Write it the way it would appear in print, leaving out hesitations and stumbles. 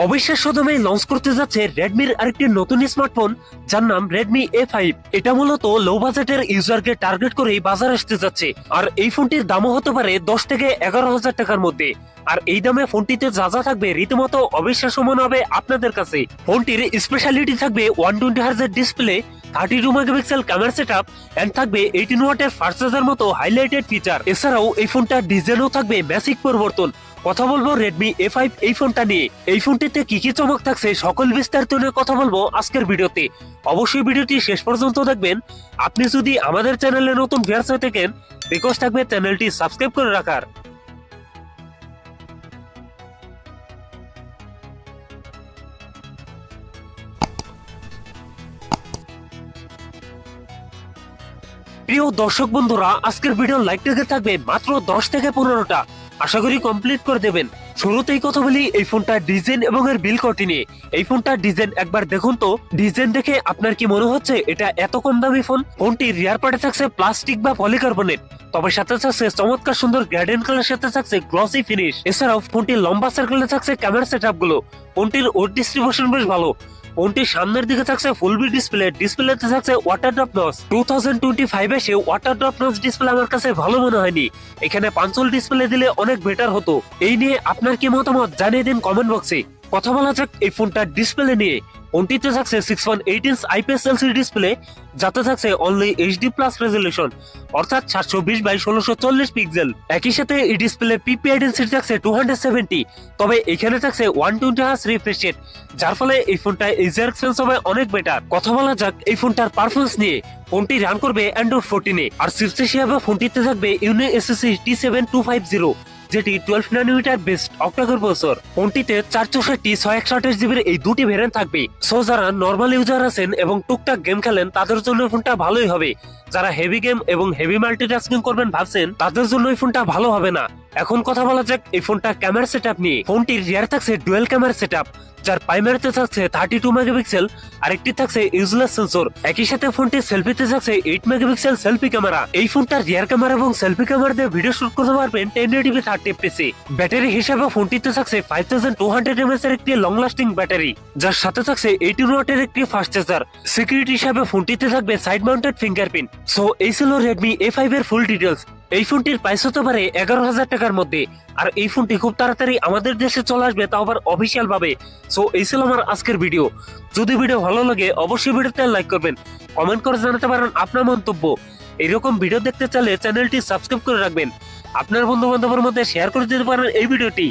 অবিশ্বাস্য দামে লঞ্চ করতে যাচ্ছে রেডমির আরেকটি নতুন স্মার্টফোন, যার নাম রেডমি A5। এটা মূলত লো বাজেটের ইউজারকে টার্গেট করেই বাজারে আসতে যাচ্ছে। আর এই ফোনটির দামও হতে পারে 10 থেকে 11,000 টাকার মধ্যে। আর এই দামে ফোনটিতে যা যা থাকবে রীতিমতো অবিশ্বাস্য মনে হবে আপনাদের কাছে। ফোনটির স্পেশালিটি থাকবে 120 হার্জের display, 32 megapixel camera setup and থাকবে 18 ওয়াটের ফাস্ট চার্জার মতো হাইলাইটেড ফিচার। এছাড়াও এই ফোনটার ডিজাইনও থাকবে ম্যাসিভ পরিবর্তন। কথা বলবো রেডমি A5 এই ফোনটা নিয়ে। এই ফোনটিতে কি কি চমক থাকছে সকল বিস্তারিত নিয়ে কথা বলবো আজকের ভিডিওতে। অবশ্যই ভিডিওটি শেষ পর্যন্ত দেখবেন। আপনি যদি আমাদের চ্যানেলে নতুন ভিউয়ার্স হয়ে থাকেন, রিকোয়েস্ট থাকবে চ্যানেলটি সাবস্ক্রাইব করে রাখার। প্রিয় দর্শক বন্ধুরা, আজকের ভিডিও লাইক রেখে থাকবে মাত্র 10 থেকে 15টা। আশা করি কমপ্লিট করে দেবেন। শুরুতেই কথা বলি এই ফোনটার ডিজাইন এবং এর বিল কোয়ালিটি নিয়ে। এই ফোনটার ডিজাইন একবার দেখুন তো। ডিজাইন দেখে আপনার কি মনে হচ্ছে এটা এত কম দামি ফোন? ফোনটির রিয়ার পার্টে থাকছে প্লাস্টিক বা পলিকার্বনেট, তবে সাথে থাকছে চমৎকার সুন্দর গ্রেডেন কালার, সাথে থাকছে গ্লসি ফিনিশ। এছাড়াও ফোনটির লম্বা সার্কেলে থাকছে ক্যামেরা সেটআপ গুলো। ফোনটির ওয়েট ডিস্ট্রিবিউশন বেশ ভালো। ফোনটির সামনের দিকে থাকছে ফুল বি ডিসপ্লে, ডিসপ্লেতে থাকছে ওয়াটার ড্রপ নচ। 2025 এসে ওয়াটার ড্রপ নচ ডিসপ্লে আমার কাছে ভালো মনে হয়নি। এখানে পাঞ্চল ডিসপ্লে দিলে অনেক বেটার হতো। এই নিয়ে আপনার কি মতামত জানিয়ে দিন কমেন্ট বক্সে। কথা বলা যাক এই ফোনটার ডিসপ্লে নিয়ে। ফোনটিতে থাকছে 6.8 ইঞ্চ IPS LCD ডিসপ্লে, যাতে থাকছে অনলি HD প্লাস রেজলিউশন, অর্থাৎ 720x1640 পিক্সেল। একই সাথে এই ডিসপ্লে PPI ডেনসিটি থাকছে 270, তবে এখানে থাকছে 120 হার্জ রিফ্রেশ রেট, যার ফলে এই ফোনটা ইউজার এক্সপেরিয়েন্স হবে অনেক বেটার। কথা বলা যাক এই ফোনটার পারফরমেন্স নিয়ে। ফোনটি রান করবে Android 14 এ। আর চিপসেট হিসেবে ফোনটিতে থাকবে ইউনি SoC T7250, যেটি 12 ন্যানোমিটার বেসড অক্টাকোর প্রসেসর। ফোনটিতে 464, 628 জিবির এই দুটি ভেরিয়েন্ট থাকবে। সো যারা নরমাল ইউজার আছেন এবং টুকটাক গেম খেলেন তাদের জন্য ফোনটা ভালোই হবে। যারা হেভি গেম এবং হেভি মাল্টিটাস্কিং করবেন ভাবছেন, তাদের জন্য এই ফোনটা ভালো হবে না। এখন কথা বলা যাক এই ফোনটা ক্যামেরা সেটআপ নিয়ে। ফোনটির রিয়ার থাকছে ডুয়াল ক্যামেরা সেটআপ, যার প্রাইমারিতে থাকছে 32 মেগাপিক্সেল, আরেকটি থাকছে ইউজলেস সেন্সর। একই সাথে ফোনটির সেলফিতে থাকছে 8 মেগাপিক্সেল সেলফি ক্যামেরা। এই ফোনটার রিয়ার ক্যামেরা এবং সেলফি ক্যামেরা দিয়ে ভিডিও শুট করতে পারবেন 1080p 30fps। ব্যাটারি হিসাবে ফোনটিতে থাকছে 5200 mAh এর একটি লং লাস্টিং ব্যাটারি, যার সাথে থাকছে 18 ওয়াটের একটি ফাস্ট চার্জার। সিকিউরিটি হিসাবে ফোনটিতে থাকবে সাইড মাউন্টেড ফিঙ্গারপ্রিন্ট। সো এই ছিল রেডমি A5 এর ফুল ডিটেলস। এই ফোনটির প্রাইস হতে পারে 11,000 টাকার মধ্যে। আর এই ফোনটি খুব তাড়াতাড়ি আমাদের দেশে চলে আসবে, তাও আবার অফিসিয়াল ভাবে। সো এই ছিল আমার আজকের ভিডিও। যদি ভিডিও ভালো লাগে অবশ্যই ভিডিওতে লাইক করবেন, কমেন্ট করে জানাতে পারেন আপনার মন্তব্য। এরকম ভিডিও দেখতে চাইলে চ্যানেলটি সাবস্ক্রাইব করে রাখবেন। আপনার বন্ধু বান্ধবের মধ্যে শেয়ার করে দিতে পারেন এই ভিডিওটি।